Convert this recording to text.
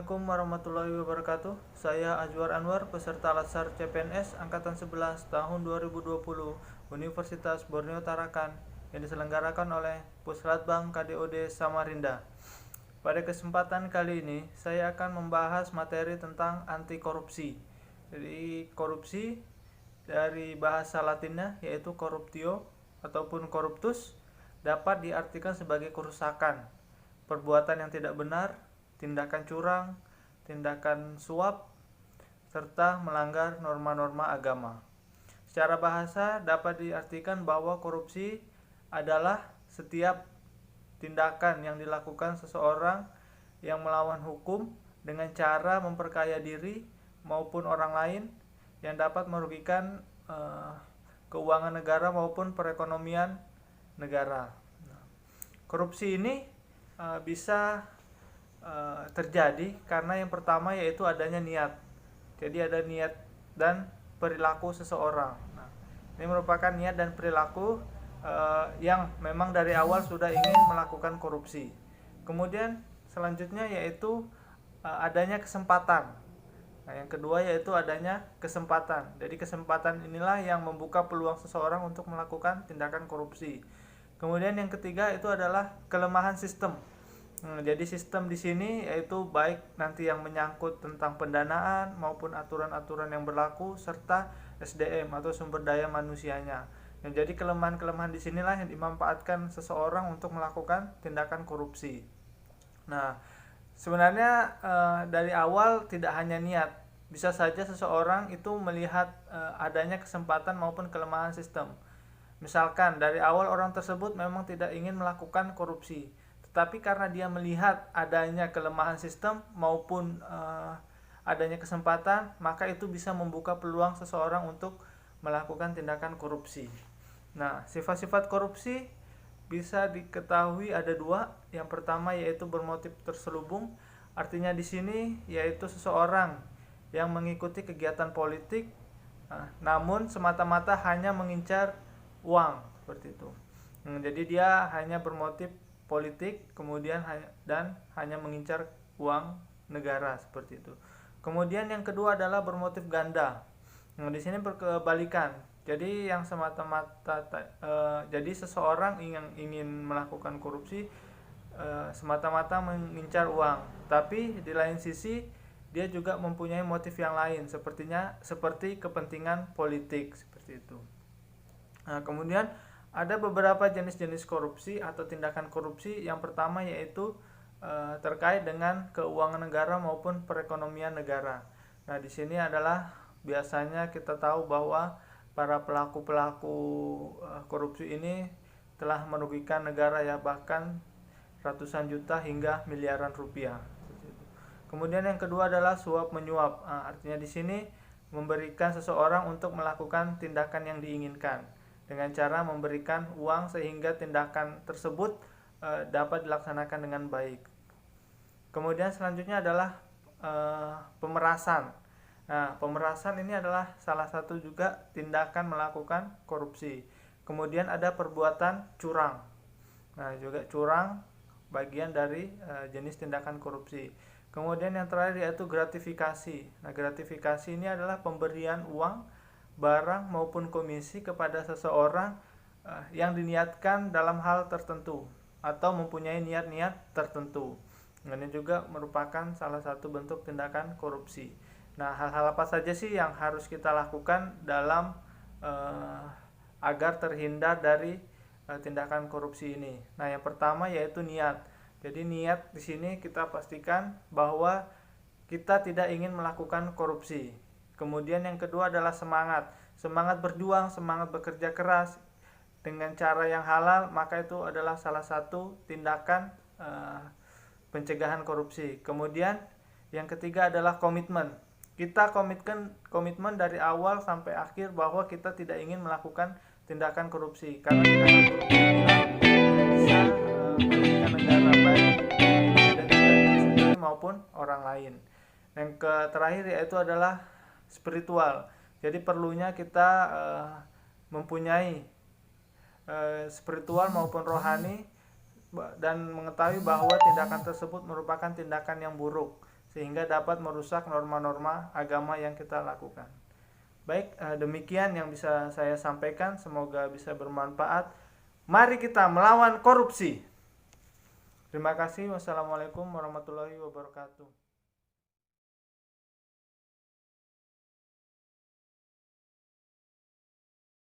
Assalamualaikum warahmatullahi wabarakatuh. Saya Azwar Anwar, peserta Latsar CPNS Angkatan 11 tahun 2020 Universitas Borneo Tarakan yang diselenggarakan oleh Puslatbang KDOD Samarinda. Pada kesempatan kali ini, saya akan membahas materi tentang anti korupsi. Jadi, korupsi dari bahasa Latinnya yaitu corruptio ataupun corruptus dapat diartikan sebagai kerusakan, perbuatan yang tidak benar, tindakan curang, tindakan suap, serta melanggar norma-norma agama. Secara bahasa dapat diartikan bahwa korupsi adalah setiap tindakan yang dilakukan seseorang yang melawan hukum dengan cara memperkaya diri maupun orang lain yang dapat merugikan keuangan negara maupun perekonomian negara. Korupsi ini bisa terjadi karena yang pertama yaitu adanya niat. Jadi ada niat dan perilaku seseorang. Nah, ini merupakan niat dan perilaku yang memang dari awal sudah ingin melakukan korupsi. Kemudian selanjutnya yaitu adanya kesempatan. Nah, yang kedua yaitu adanya kesempatan. Jadi kesempatan inilah yang membuka peluang seseorang untuk melakukan tindakan korupsi. Kemudian yang ketiga itu adalah kelemahan sistem. Jadi sistem di sini yaitu baik nanti yang menyangkut tentang pendanaan maupun aturan-aturan yang berlaku serta SDM atau sumber daya manusianya. Jadi kelemahan-kelemahan di sinilah yang dimanfaatkan seseorang untuk melakukan tindakan korupsi. Nah, sebenarnya dari awal tidak hanya niat, bisa saja seseorang itu melihat adanya kesempatan maupun kelemahan sistem. Misalkan dari awal orang tersebut memang tidak ingin melakukan korupsi, tetapi karena dia melihat adanya kelemahan sistem maupun adanya kesempatan, maka itu bisa membuka peluang seseorang untuk melakukan tindakan korupsi. Nah, sifat-sifat korupsi bisa diketahui ada dua. Yang pertama yaitu bermotif terselubung. Artinya di sini yaitu seseorang yang mengikuti kegiatan politik, namun semata-mata hanya mengincar uang seperti itu. Jadi dia hanya bermotif politik kemudian dan hanya mengincar uang negara seperti itu. Kemudian yang kedua adalah bermotif ganda. Di sini berkebalikan. Jadi yang semata-mata jadi seseorang yang ingin melakukan korupsi semata-mata mengincar uang, tapi di lain sisi dia juga mempunyai motif yang lain seperti kepentingan politik seperti itu. Nah, kemudian ada beberapa jenis-jenis korupsi atau tindakan korupsi. Yang pertama yaitu terkait dengan keuangan negara maupun perekonomian negara. Nah, di sini adalah biasanya kita tahu bahwa para pelaku-pelaku korupsi ini telah merugikan negara ya, bahkan ratusan juta hingga miliaran rupiah. Kemudian yang kedua adalah suap menyuap. Artinya di sini memberikan seseorang untuk melakukan tindakan yang diinginkan dengan cara memberikan uang sehingga tindakan tersebut dapat dilaksanakan dengan baik. Kemudian selanjutnya adalah pemerasan. Nah, pemerasan ini adalah salah satu juga tindakan melakukan korupsi. Kemudian ada perbuatan curang. Nah, juga curang bagian dari jenis tindakan korupsi. Kemudian yang terakhir yaitu gratifikasi. Nah, gratifikasi ini adalah pemberian uang, barang maupun komisi kepada seseorang yang diniatkan dalam hal tertentu atau mempunyai niat-niat tertentu. Ini juga merupakan salah satu bentuk tindakan korupsi. Nah, hal-hal apa saja sih yang harus kita lakukan dalam agar terhindar dari tindakan korupsi ini? Nah, yang pertama yaitu niat. Jadi niat di sini kita pastikan bahwa kita tidak ingin melakukan korupsi. Kemudian yang kedua adalah semangat berjuang, semangat bekerja keras dengan cara yang halal, maka itu adalah salah satu tindakan pencegahan korupsi. Kemudian yang ketiga adalah komitmen. Kita komitmen dari awal sampai akhir bahwa kita tidak ingin melakukan tindakan korupsi, karena tindakan korupsi bisa merugikan negara baik dan juga diri sendiri maupun orang lain. Yang terakhir yaitu adalah spiritual. Jadi perlunya kita mempunyai spiritual maupun rohani dan mengetahui bahwa tindakan tersebut merupakan tindakan yang buruk, sehingga dapat merusak norma-norma agama yang kita lakukan. Baik, demikian yang bisa saya sampaikan, semoga bisa bermanfaat. Mari kita melawan korupsi. Terima kasih. Wassalamualaikum warahmatullahi wabarakatuh.